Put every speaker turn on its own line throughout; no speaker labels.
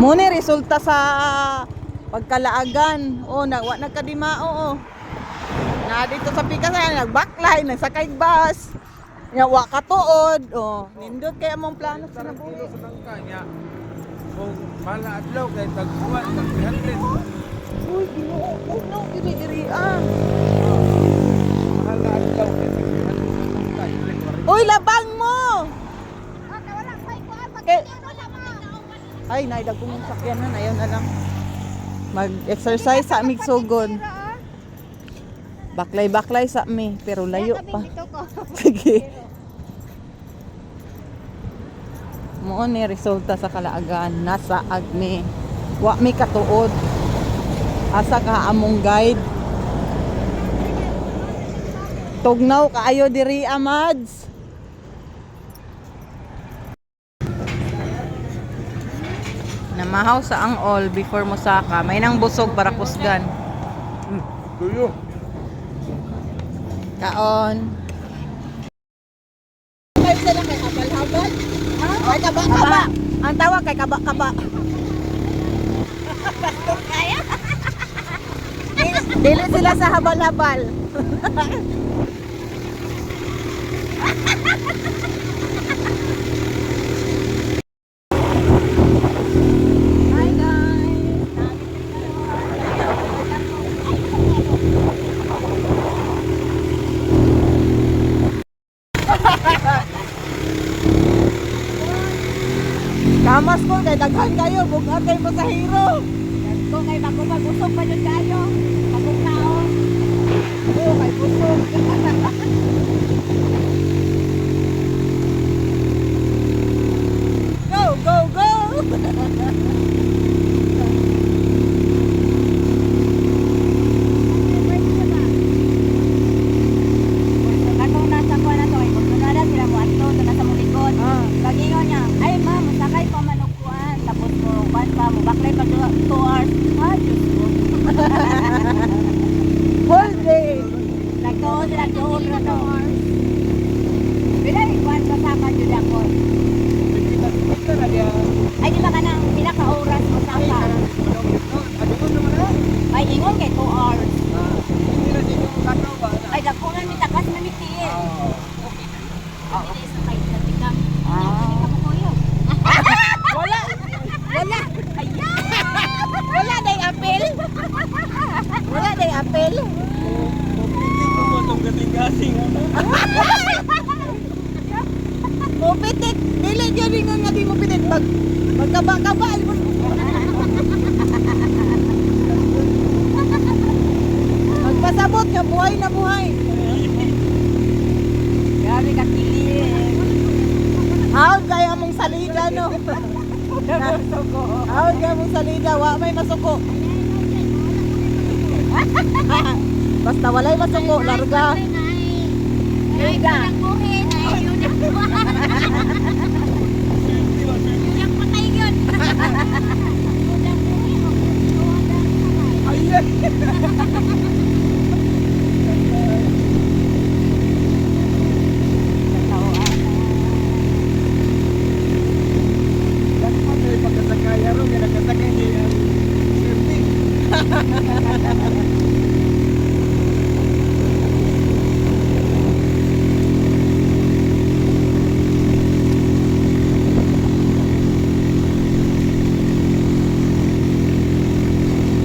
Muna resulta sa pagkalaagan. O, nagkadimao o. Na dito sa Pikasan, nagbackline, nagsakay bus. Wa katuod. O, nindot kaya mong plano sa nabuhi.
Sa bangka niya. Kung mala adlaw kay tagkuan, tag-300.
Uy, ginoo, diri ah.
Mala adlaw kay tag-300.
Uy, labang mo! Ay, naidag kong sakyanan. Ayaw na lang. Mag-exercise sa amig sugod. Baklay-baklay sa ami. Pero layo pa. Sige. Mo ni resulta sa kalaagan. Nasa agni. Wa mi katuod. Asa ka among guide. Tugnaw kaayo diri amads. Namahaw sa ang all before mo saka. May nang busog para kusgan.
Tuyo.
Kaon. Kayo sila kay habal-habal? Ay, kaba-kaba. Ang tawag kay kaba-kaba. Dili sila sa habal-habal. Hi guys. Kamas ko kay daghan kayo, bugat kay pasahero.
Kung kay bago magusog pa yun kayo. Bagong taon.
Oo, kay busog. Go, go, go!
Katong nasa kuha na to, kung tunada sila mo ato, to nasa mulikod. Pagingon niya, ay ma'am, sakay pa manukuan. Tapos mo, kuhan pa, mo baklay pa 2 hours. Ay, Diyos ko.
Whole day.
Nagtuon sila 2 hours na to. Bila ikuan sa saka yun ako. Ay, di ba ka nang pinaka-oras mo saka? Ay, ingon kay 2 hours. Ay, dakungan mi takas na mitiin. Oo. Sakay sa tikam. Tikam mo kuyo.
Wala. Wala.
Ayan!
Wala day apel. Wala day apel. Mo pitit. Dili jud ringon nga di mo pitit magkaba-kaba. Magpasabot nga buhay na buhay.
Grabe ka kilig.
Haon kaya mong salida no. Haon kaya mong salida wa may masuko. Basta walay masuko larga.
Liga. Yang patay yun.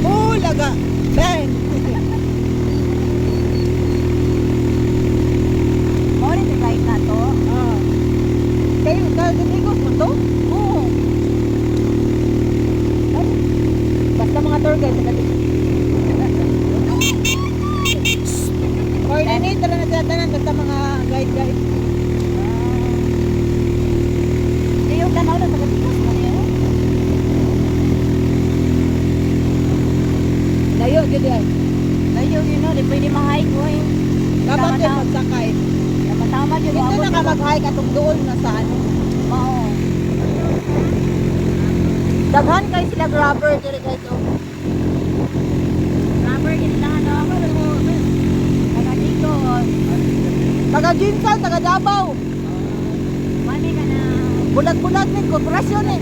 Bulaga. Bang.
Morning to guys na to.
Kayo kaligos mo to? Oo. Basta mga tour guide sa gabi. Coordinator na natatanan basta mga guide.
Hindi yung ganaw na sa gabigas mo niyo.
Layo jud ay.
Layo yun no, di pwede ma-hike ko eh.
Dapat din magsakay.
Tama yun.
Dito na ka mag-hike atong doon na sa ano.
Oo.
Daghan kay sila grabber diri kay to.
Rubber, yun lang ano. Taga dito.
Taga Jinsan, taga Davao.
Mani ka na.
Bulag-bulag ni korporasyon eh.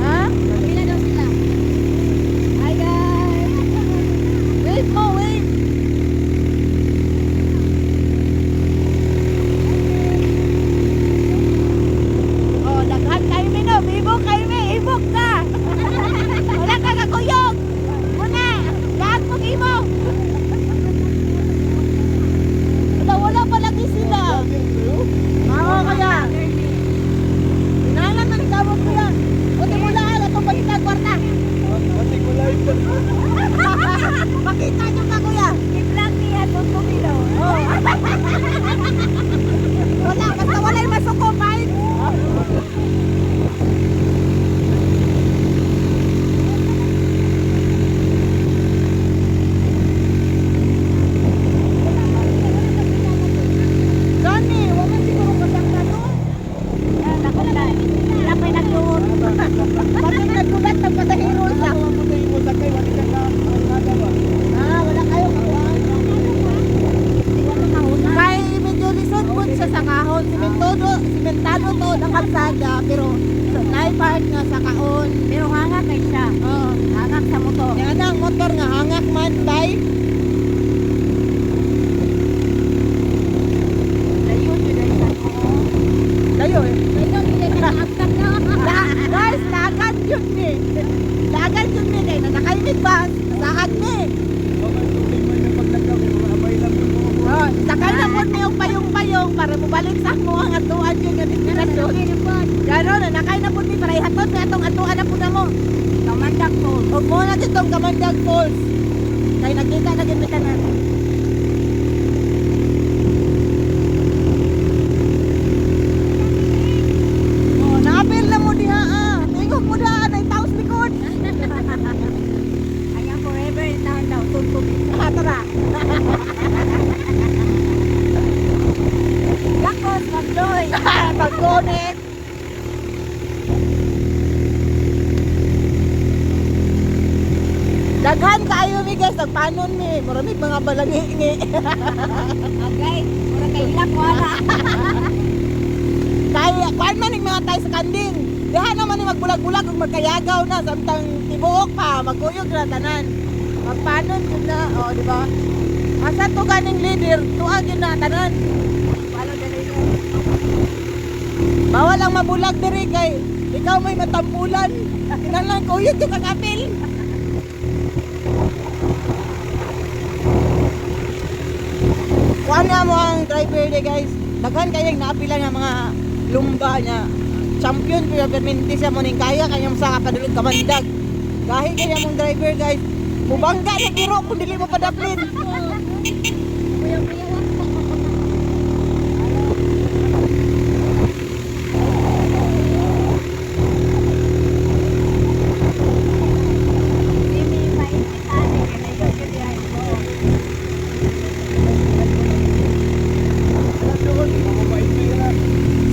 Ha?
Pila daw sila. Hi guys.
Wait mo, wait. Oh, daghan kayo mi no. Ibog kayo mi. Ibog ka. Wala ka kakuyog. Muna. Lahat mong ibog. Wala pa lagi sila. Oo, kaya. Inalan na nagkamot ko yan. Buti mo lang. Itong pagkita kwarta. Makita nyo ka, kuya.
I-vlog niya itong tumilo.
Oh. Wala, basta wala yung masuko, fine. Johnny, huwag mo siguro kasangka doon.
Sila pa'y nagtuon.
Bakit nagulat ng patahiro siya? Ah, wala kayo kawan. Kay medyo lisod po siya sa kahon. Simentado to ng kalsada, pero naipart nga sa kahon.
Pero hanga kay siya.
Oh.
Hangak sa motor.
Yan ang motor nga hangak man, bay.
Layo yun ay sa mo.
Layo eh.
Layo yun ay nakaagtag na.
Guys, lagan yun eh. Lagan yun eh. Kaya nakakaimig ba? Nasaan eh. Oh, sakay na po niyo payong-payong para mubalik sa mo ang atuan yun yung destinasyon. Gano'n na, nakay na po ni para ihatod na itong atuan na po na mo.
Kamandak po.
Huwag mo na itong Kamandag Falls. Kaya nakita na din kita na. Oh, naapil na mo diha ah. Tingog mo daan ay taos likod.
Ayan forever down daw. Tuntun.
Ah, tara.
Lakos, magloy.
Pagkunin. Daghan kayo mi guys, nagpanon mi. Maraming mga balangi-ngi.
Okay. Mura kay hilak ko ala.
Kaya, kuan man yung mga tayo sa kanding. Diha naman yung magbulag-bulag kung magkayagaw na. Samtang tibuok pa, magkuyog na tanan. Magpanon yun na, o, di ba? Asa to ganing leader, tuag yun na tanan.
Walo dali ko.
Bawal ang mabulag diri kay ikaw may matampulan. Kinalang kuyog yung kakapil. Kuan nga mo ang driver de guys. Daghan kayang naapila nga mga lumba niya. Champion pero perminti siya mo ning kaya kanyang sa kapadulog Kamandag. Gahi kaya mong driver guys. Mubangga na giro kung dili mo padaplin.
Kuya kuya wa. Simi maipitan eh. Kaya yun kaya ko.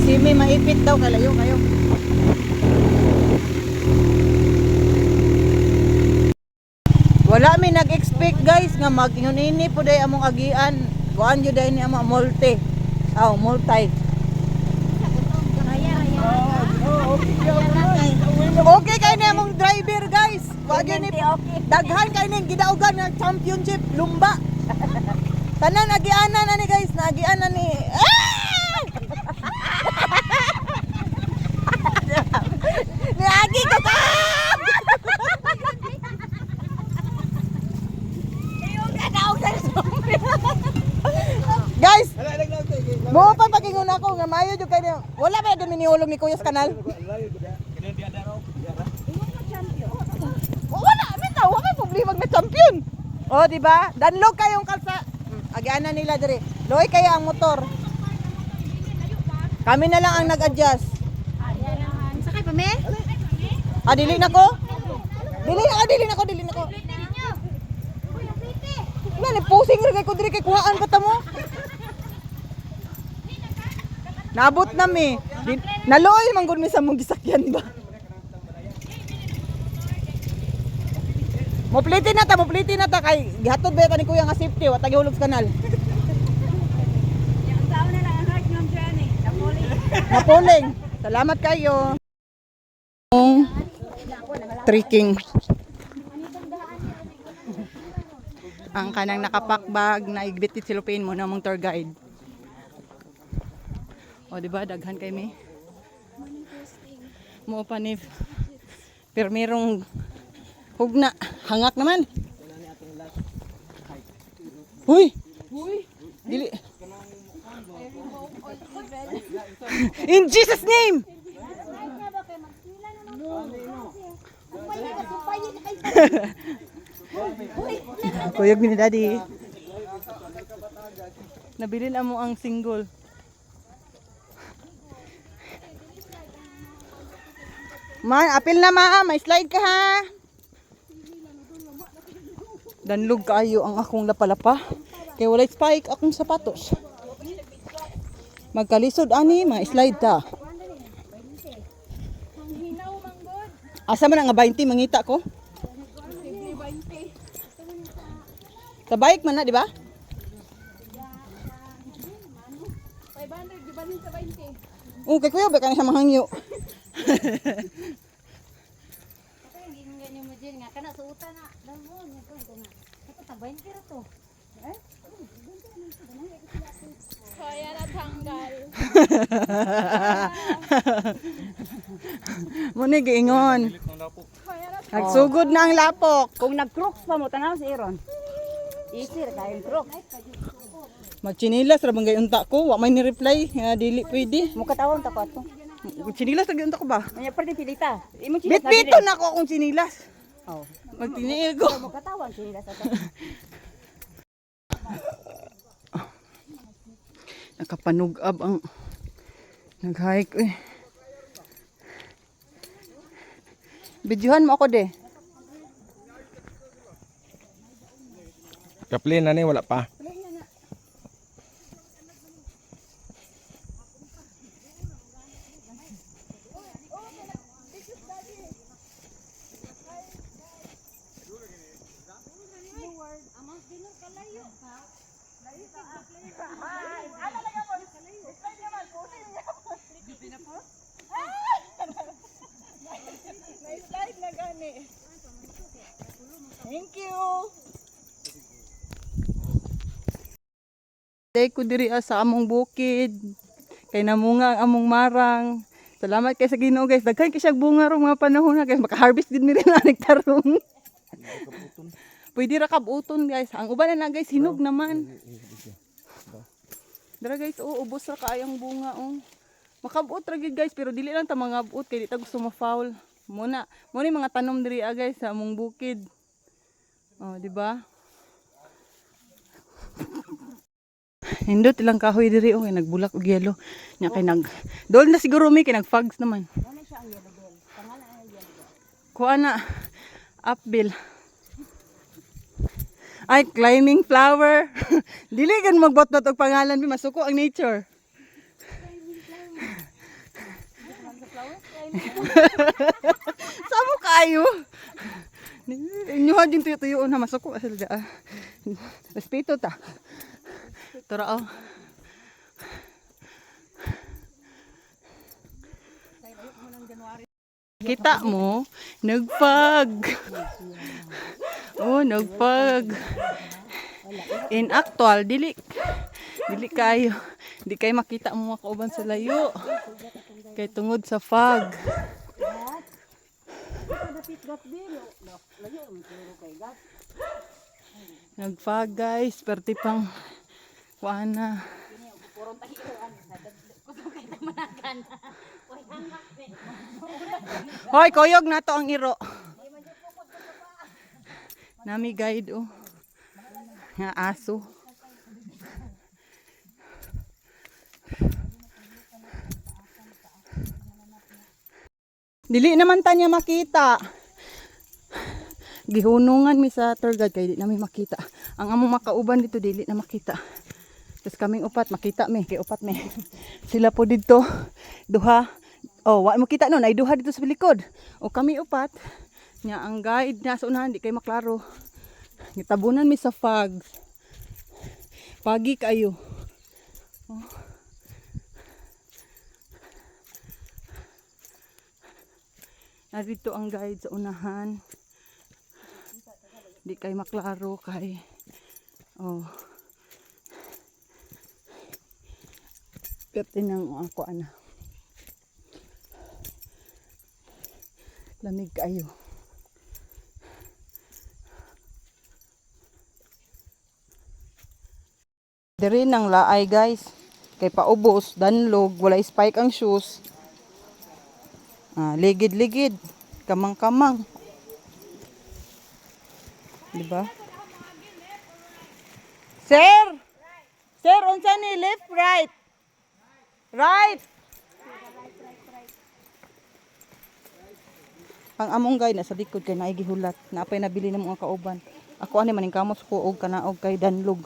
Si may maipit daw kalayo kayo. Wala mi nag-expect guys nga mag-ingon-ini po day among agian. Kuan jud day ni among multi. Aw, multi.
Kaya kaya.
Okay kay ni among driver guys. Wag yun ni
Okay.
daghan kay ning gidaugan nga championship lumba. Tanan agianan na ni guys, nagianan ni. Niagi ko ka. Guys, mo pa pagingon ako nga mayo jud kay niya. Wala ba din miniulog ni Kuya sa kanal? Wala, bitaw, wala problema na champion. Oh, di ba? Danlog kayong kalsa. Agianan nila dire. Loy kaya ang motor. Kami na lang ang nag-adjust.
Sakay pa me?
Ah, dili na ko? Dili na ko. Nga, pusing rin kay kudiri kay kuhaan pa mo. Nabot na mi. Naloy manggod mi sa mong gisakyan ba? Mopliti na ta kay gihatod ba ni kuya nga safety wa tagi hulog sa kanal.
Yung tao na lang ang heart ng journey. Napuli.
Napuling. Salamat kayo. Trekking. Ang kanang nakapakbag na igbitit silupin mo na mong tour guide. O diba daghan kay mi. Mo pa ni permirong hugna hangak naman. Huy. Dili. In Jesus name. Kuyog ni daddy. Nabili na mo ang single. Man, apil na ma, may slide ka ha. Danlog kayo ang akong lapalapa. Kaya walay spike akong sapatos. Magkalisod ani, mga slide ta. Asa man nga 20 mangita ko? Sa bike man na, di ba?
500 di ba sa 20?
Kay kuya ba kanang sa mahangyo?
Ganyan mo din nga kana suutan na. Damo nya ko nga. Ito ta 20 ra to. Kaya na tanggal.
Muni giingon. Nagsugod na ang lapok.
Kung nag-crooks pa mo tanaw si Aaron. Easy ra kay crooks.
Magchinilas ra bang unta ko, wa may ni-reply, nga dili pwede.
Mo katawon ta ko ato.
Chinilas ra unta ko ba?
Nya pwede pilita. Imo chilas na
Bit-bito na ako akong chinilas.
Oh.
Magtiniil ko.
Mo katawan chilas ato.
Nakapanugab ang nag-hike eh. Videohan mo ako de.
Kaplin na ni wala pa.
Thank you. Day ko diri sa among bukid. Kay namunga ang among marang. Salamat kay sa Ginoo guys. Daghan kay siya bunga ro mga panahon na guys. Maka-harvest din mi rin na nagtarong. Pwede ra kabuton guys. Ang uban na guys hinog naman. Dara guys, ubos ra kaayong bunga oh. Makabuot ra gid guys pero dili lang ta mga buot kay di ta gusto ma-foul. Muna mga tanom diri guys sa among bukid. Oh, di ba? Hindot ilang kahoy diri oh, kay nagbulak og yelo. Nya kay dol na siguro mi kay nagfags naman.
Ano siya ang yellow bell? Pangalan ay yellow bell.
Kuha na upbill. Ay, climbing flower. Dili gan magbot-bot og pangalan bi masuko ang nature. Samo kayo. Inyuhan din tuyo-tuyo na masuko asal da. Respeto ta. Tara oh. Kita mo, nagpag. Oh, nagpag. In actual, dili kayo. Di kayo makita mo mga kauban sa layo. Kay tungod sa fog. Nagfog guys, perti pang kuana. Hoy, koyog na to ang iro. Nami guide oh. Nga aso. Dili naman tanya makita. Gihunungan mi sa tour guide kay di namin makita. Ang among makauban dito dili na makita. Tapos kaming upat makita mi kay upat mi. Sila po dito duha. Oh, wa mo kita no, ay duha dito sa likod. O kami upat Nya ang guide na sa unahan di kay maklaro. Gitabunan mi sa fog. Pagi kayo. Oh. Narito ang guide sa unahan. Di kay maklaro kay oh. Pwede nang ako ana. Lamig kayo. Diri nang laay guys. Kay paubos, danlog, walay spike ang shoes. Ligid-ligid, kamang-kamang. Diba? Sir! Sir, unsa ni left, right? Right! Ang among guy nasa likod kay naay gihulat. Naapay nabili na mga kauban. Ako ani maning kamos ko og kanaog kay danlog.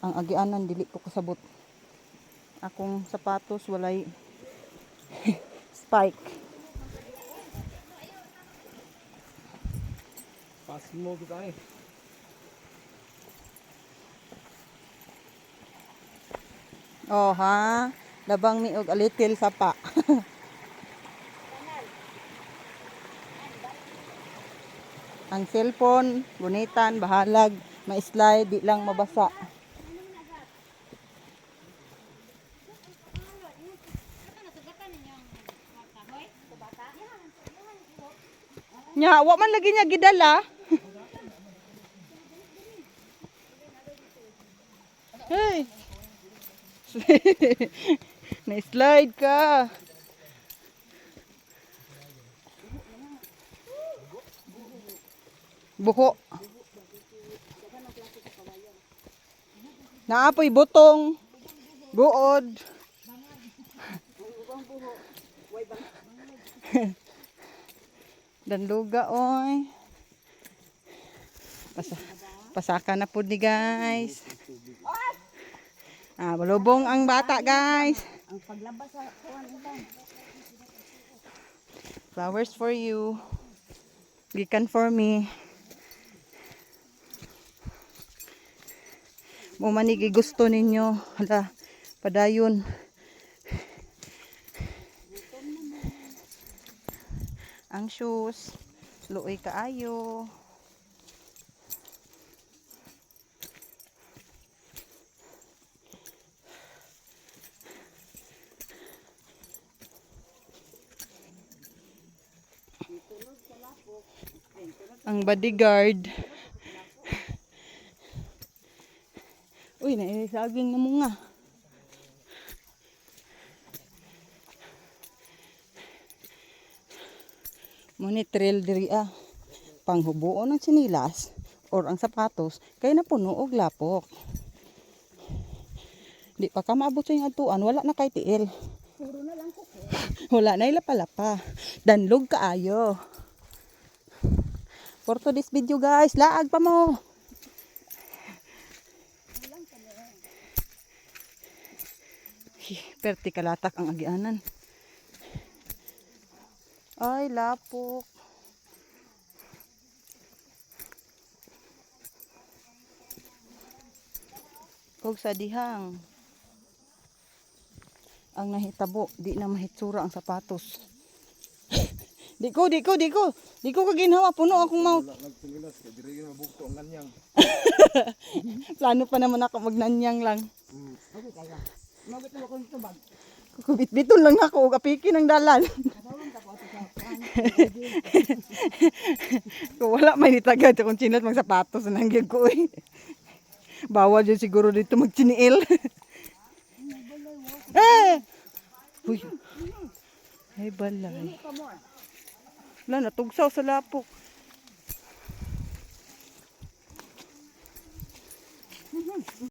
Ang agianan dili ko kasabot. Akong sapatos walay spike.
Pas mo kita eh.
Oh ha, labang mi og a little sapa. Ang cellphone, gunitan, bahalag, ma-slide, di lang mabasa. Nya, wa man lagi niya gidala. Hey. Na-slide ka. Buho. Naapoy butong. Buod. Danluga oy. Pasaka na po ni guys. Balubong ang bata guys.
Ang paglabas sa kuwan ito.
Flowers for you. Gikan for me. Mo manigi gusto ninyo. Hala, padayon. Ang shoes. Luoy kaayo. Ang bodyguard. Uy, naisaging na mo nga. Monitril diri panghubuon ng sinilas or ang sapatos kay napuno og lapok. Di pa ka maabot sa iyong atuan, wala na kay tiil.
Puro na lang ko.
Wala na ilapa-lapa. Danlog kaayo. For today's video guys, laag pa mo. Perti kalatak ang agianan. Ay, lapok. Kog sa dihang. Ang nahitabo, di na mahitsura ang sapatos. Di ko kaginhawa, puno akong mouth.
Nagpililas kay diri na mabugto ang ganyang.
Plano pa naman ako magnanyang lang.
Okay kaya. Mabit mo ko nito bag.
Kubit-biton lang ako, kapiki ng dalan.
Kasawang ka po sa kuwan.
Kung wala may nitagad kung chinat mag sapatos nang gyud ko eh. Bawal dyan siguro dito magchiniil. Eh! Uy. Ay balay. Wala, natugsaw sa lapok.